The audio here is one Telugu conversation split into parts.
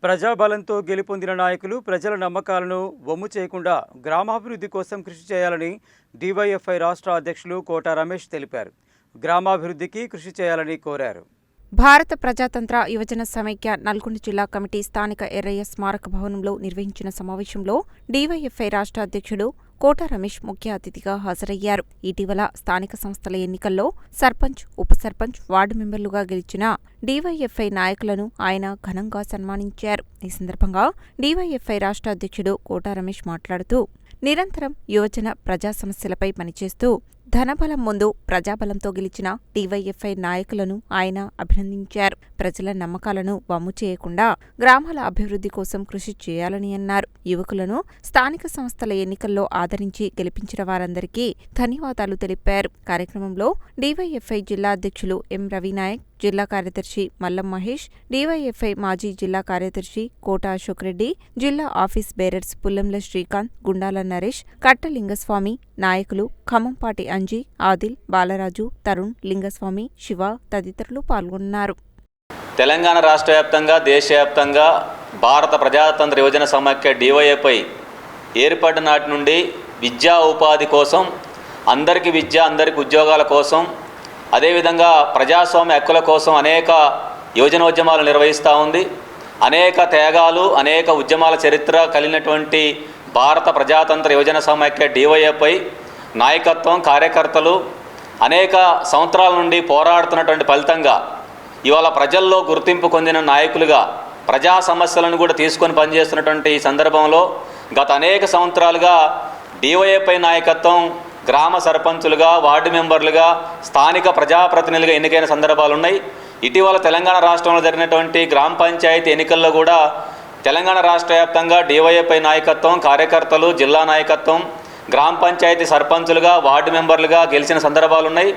ప్రజాబలంతో గెలుపొందిన నాయకులు ప్రజల నమ్మకాలను వమ్ము చేయకుండా గ్రామాభివృద్ధి కోసం కృషి చేయాలని డివైఎఫ్ఐ రాష్ట్ర అధ్యక్షులు కోట రమేష్ తెలిపారు. గ్రామాభివృద్ధికి కృషి చేయాలని కోరారు. భారత ప్రజాతంత్ర యువజన సమైక్య నల్గొండ జిల్లా కమిటీ స్థానిక ఎర్రయ్య స్మారక భవనంలో నిర్వహించిన సమావేశంలో డివైఎఫ్ఐ రాష్ట్ర అధ్యక్షుడు కోట రమేష్ ముఖ్య అతిథిగా హాజరయ్యారు. ఇటీవల స్థానిక సంస్థల ఎన్నికల్లో సర్పంచ్, ఉప సర్పంచ్, వార్డు మెంబర్లుగా గెలిచిన డివైఎఫ్ఐ నాయకులను ఆయన ఘనంగా సన్మానించారు. ఈ సందర్భంగా డివైఎఫ్ఐ రాష్ట్ర అధ్యక్షుడు కోట రమేష్ మాట్లాడుతూ, నిరంతరం యువజన ప్రజా సమస్యలపై పనిచేస్తూ ధనబలం ముందు ప్రజాబలంతో గెలిచిన డివైఎఫ్ఐ నాయకులను ఆయన అభినందించారు. ప్రజల నమ్మకాలను వమ్ము చేయకుండా గ్రామాల అభివృద్ధి కోసం కృషి చేయాలని అన్నారు. యువకులను స్థానిక సంస్థల ఎన్నికల్లో ఆదరించి గెలిపించిన వారందరికీ ధన్యవాదాలు తెలిపారు. కార్యక్రమంలో డివైఎఫ్ఐ జిల్లా అధ్యక్షులు ఎం రవినాయక్, జిల్లా కార్యదర్శి మల్లం మహేష్, డివైఎఫ్ఐ మాజీ జిల్లా కార్యదర్శి కోట అశోక్ రెడ్డి, జిల్లా ఆఫీస్ బేరర్స్ పుల్లంల శ్రీకాంత్, గుండాల నరేష్, కట్టలింగస్వామి, నాయకులు ఖమ్మంపాటి అంజీ, ఆదిల్, బాలరాజు, తరుణ్, లింగస్వామి, శివ తదితరులు పాల్గొన్నారు. తెలంగాణ రాష్ట్ర వ్యాప్తంగా, దేశవ్యాప్తంగా భారత ప్రజాతంత్ర యువజన సమాఖ్య డివైఎఫ్ఐ ఏర్పడిన నాటి నుండి విద్యా ఉపాధి కోసం, అందరికీ విద్య, అందరికీ ఉద్యోగాల కోసం, అదేవిధంగా ప్రజాస్వామ్య హక్కుల కోసం అనేక యువజనోద్యమాలు నిర్వహిస్తూ ఉంది. అనేక త్యాగాలు, అనేక ఉద్యమాల చరిత్ర కలిగినటువంటి భారత ప్రజాతంత్ర యువజన సమాఖ్య డివైఎఫ్ఐ నాయకత్వం, కార్యకర్తలు అనేక సంవత్సరాల నుండి పోరాడుతున్నటువంటి ఫలితంగా ఇవాళ ప్రజల్లో గుర్తింపు పొందిన నాయకులుగా ప్రజా సమస్యలను కూడా తీసుకొని పనిచేస్తున్నటువంటి ఈ సందర్భంలో గత అనేక సంవత్సరాలుగా డివైఎఫ్ఐ నాయకత్వం గ్రామ సర్పంచులుగా, వార్డు మెంబర్లుగా, స్థానిక ప్రజాప్రతినిధులుగా ఎన్నికైన సందర్భాలు ఉన్నాయి. ఇటీవల తెలంగాణ రాష్ట్రంలో జరిగినటువంటి గ్రామ పంచాయతీ ఎన్నికల్లో కూడా తెలంగాణ రాష్ట్ర వ్యాప్తంగా డివైఎఫ్ఐ నాయకత్వం, కార్యకర్తలు, జిల్లా నాయకత్వం గ్రామ పంచాయతీ సర్పంచులుగా, వార్డు మెంబర్లుగా గెలిచిన సందర్భాలు ఉన్నాయి.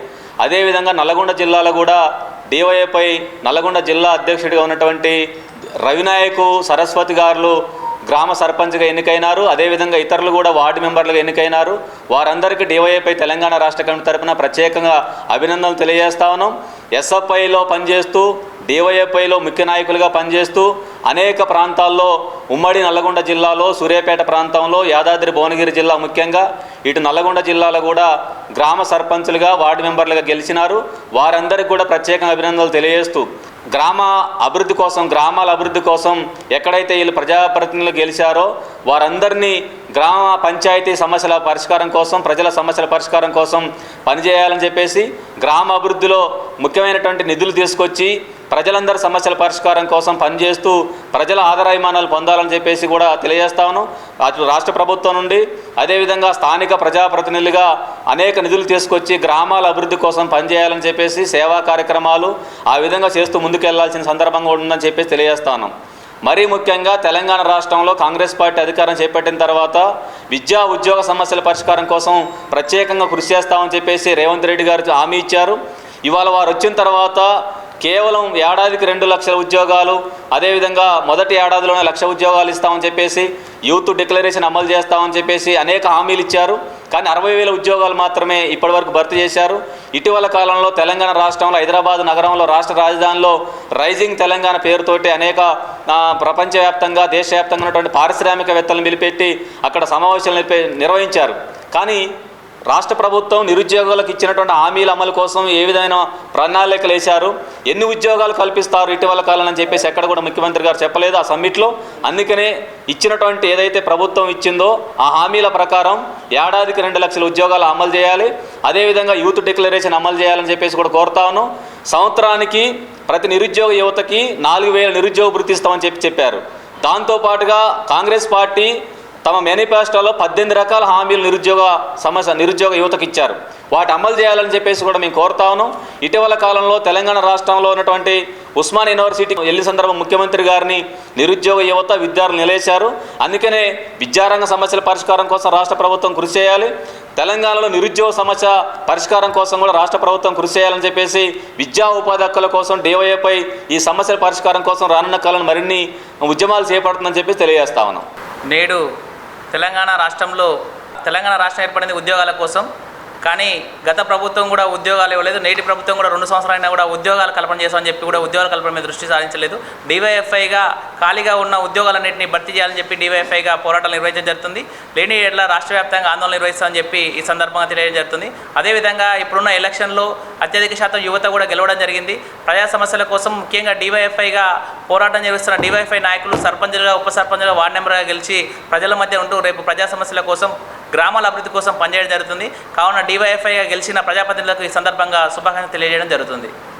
అదేవిధంగా నల్గొండ జిల్లాలో కూడా డివైఎఫ్ఐ నల్గొండ జిల్లా అధ్యక్షుడిగా ఉన్నటువంటి రవినాయకు, సరస్వతి గారు గ్రామ సర్పంచ్గా ఎన్నికైనారు. అదేవిధంగా ఇతరులు కూడా వార్డు మెంబర్లుగా ఎన్నికైనారు. వారందరికీ డివైఎఫ్ఐ తెలంగాణ రాష్ట్ర కమిటీ తరఫున ప్రత్యేకంగా అభినందనలు తెలియజేస్తా ఉన్నాం. ఎస్ఎఫ్ఐలో పనిచేస్తూ, డివైఎఫ్ఐలో ముఖ్య నాయకులుగా పనిచేస్తూ అనేక ప్రాంతాల్లో ఉమ్మడి నల్లగొండ జిల్లాలో, సూర్యాపేట ప్రాంతంలో, యాదాద్రి భువనగిరి జిల్లా ముఖ్యంగా ఇటు నల్లగొండ జిల్లాలో కూడా గ్రామ సర్పంచులుగా, వార్డు మెంబర్లుగా గెలిచినారు. వారందరికీ కూడా ప్రత్యేకంగా అభినందనలు తెలియజేస్తూ గ్రామ అభివృద్ధి కోసం, గ్రామాల అభివృద్ధి కోసం ఎక్కడైతే వీళ్ళు ప్రజాప్రతినిధులు గెలిచారో వారందరినీ గ్రామ పంచాయతీ సమస్యల పరిష్కారం కోసం, ప్రజల సమస్యల పరిష్కారం కోసం పనిచేయాలని చెప్పేసి గ్రామ అభివృద్ధిలో ముఖ్యమైనటువంటి నిధులు తీసుకొచ్చి ప్రజలందరి సమస్యల పరిష్కారం కోసం పనిచేస్తూ ప్రజల ఆదరాభిమానాలు పొందాలని చెప్పేసి కూడా తెలియజేస్తాను. అటు రాష్ట్ర ప్రభుత్వం నుండి అదేవిధంగా స్థానిక ప్రజాప్రతినిధులుగా అనేక నిధులు తీసుకొచ్చి గ్రామాల అభివృద్ధి కోసం పనిచేయాలని చెప్పేసి సేవా కార్యక్రమాలు ఆ విధంగా చేస్తూ ముందుకెళ్లాల్సిన సందర్భంగా ఉందని చెప్పేసి తెలియజేస్తాను. మరీ ముఖ్యంగా తెలంగాణ రాష్ట్రంలో కాంగ్రెస్ పార్టీ అధికారం చేపట్టిన తర్వాత విద్యా, ఉద్యోగ సమస్యల పరిష్కారం కోసం ప్రత్యేకంగా కృషి చేస్తామని చెప్పేసి రేవంత్ రెడ్డి గారు హామీ ఇచ్చారు. ఇవాళ వారు వచ్చిన తర్వాత కేవలం ఏడాదికి 2 లక్షల ఉద్యోగాలు, అదేవిధంగా మొదటి ఏడాదిలోనే 1,00,000 ఉద్యోగాలు ఇస్తామని చెప్పేసి, యూత్ డిక్లరేషన్ అమలు చేస్తామని చెప్పేసి అనేక హామీలు ఇచ్చారు. కానీ 60,000 ఉద్యోగాలు మాత్రమే ఇప్పటివరకు భర్తీ చేశారు. ఇటీవల కాలంలో తెలంగాణ రాష్ట్రంలో హైదరాబాద్ నగరంలో రాష్ట్ర రాజధానిలో రైజింగ్ తెలంగాణ పేరుతోటి అనేక ప్రపంచవ్యాప్తంగా, దేశవ్యాప్తంగా ఉన్నటువంటి పారిశ్రామికవేత్తలను పిలిపెట్టి అక్కడ సమావేశాలు నిర్వహించారు. కానీ రాష్ట్ర ప్రభుత్వం నిరుద్యోగులకు ఇచ్చినటువంటి హామీల అమలు కోసం ఏ విధమైన ప్రణాళికలు వేశారు, ఎన్ని ఉద్యోగాలు కల్పిస్తారు ఇటీవల కాలం అని చెప్పేసి ఎక్కడ కూడా ముఖ్యమంత్రి గారు చెప్పలేదు ఆ సమ్మిట్లో. అందుకనే ఇచ్చినటువంటి ఏదైతే ప్రభుత్వం ఇచ్చిందో ఆ హామీల ప్రకారం ఏడాదికి 2 లక్షల ఉద్యోగాలు అమలు చేయాలి. అదేవిధంగా యూత్ డిక్లరేషన్ అమలు చేయాలని చెప్పేసి కూడా కోరుతాను. సంవత్సరానికి ప్రతి నిరుద్యోగ యువతకి 4,000 నిరుద్యోగ వృత్తి ఇస్తామని చెప్పారు. దాంతోపాటుగా కాంగ్రెస్ పార్టీ తమ మేనిఫెస్టోలో 18 రకాల హామీలు నిరుద్యోగ యువతకు ఇచ్చారు. వాటి అమలు చేయాలని చెప్పేసి కూడా మేము కోరుతాను. ఇటీవల కాలంలో తెలంగాణ రాష్ట్రంలో ఉన్నటువంటి ఉస్మాన్ యూనివర్సిటీ వెళ్ళిన సందర్భం ముఖ్యమంత్రి గారిని నిరుద్యోగ యువత, విద్యార్థులు నిలేశారు. అందుకనే విద్యారంగ సమస్యల పరిష్కారం కోసం రాష్ట్ర ప్రభుత్వం కృషి చేయాలి. తెలంగాణలో నిరుద్యోగ సమస్య పరిష్కారం కోసం కూడా రాష్ట్ర ప్రభుత్వం కృషి చేయాలని చెప్పేసి విద్యా ఉపాధి హక్కుల కోసం డివైఎఫ్ఐ ఈ సమస్యల పరిష్కారం కోసం రానున్న కాలంలో మరిన్ని ఉద్యమాలు చేపడుతుందని చెప్పేసి తెలియజేస్తా ఉన్నాం. నేడు తెలంగాణ రాష్ట్రం ఏర్పడింది ఉద్యోగాల కోసం. కానీ గత ప్రభుత్వం కూడా ఉద్యోగాలు ఇవ్వలేదు, నేటి ప్రభుత్వం కూడా 2 సంవత్సరాలైనా కూడా ఉద్యోగాలు కల్పన చేస్తామని చెప్పి కూడా ఉద్యోగాల కల్పన మీద దృష్టి సారించలేదు. డివైఎఫ్ఐగా ఖాళీగా ఉన్న ఉద్యోగాలన్నింటినీ భర్తీ చేయాలని చెప్పి డివైఎఫ్ఐగా పోరాటాలు నిర్వహించడం జరుగుతుంది. లేని ఏళ్ల రాష్ట్ర వ్యాప్తంగా ఆందోళన నిర్వహిస్తామని చెప్పి ఈ సందర్భంగా తెలియజేయడం జరుగుతుంది. అదేవిధంగా ఇప్పుడున్న ఎలక్షన్లో అత్యధిక శాతం యువత కూడా గెలవడం జరిగింది. ప్రజా సమస్యల కోసం ముఖ్యంగా డివైఎఫ్ఐగా పోరాటం చేస్తున్న డివైఎఫ్ఐ నాయకులు సర్పంచులుగా, ఉప సర్పంచులుగా, వార్డు మెంబర్గా గెలిచి ప్రజల మధ్య ఉంటూ రేపు ప్రజా సమస్యల కోసం, గ్రామాల అభివృద్ధి కోసం పనిచేయడం జరుగుతుంది. కావున డివైఎఫ్ఐగా గెలిచిన ప్రజాప్రతినిధులకు ఈ సందర్భంగా శుభాకాంక్షలు తెలియజేయడం జరుగుతుంది.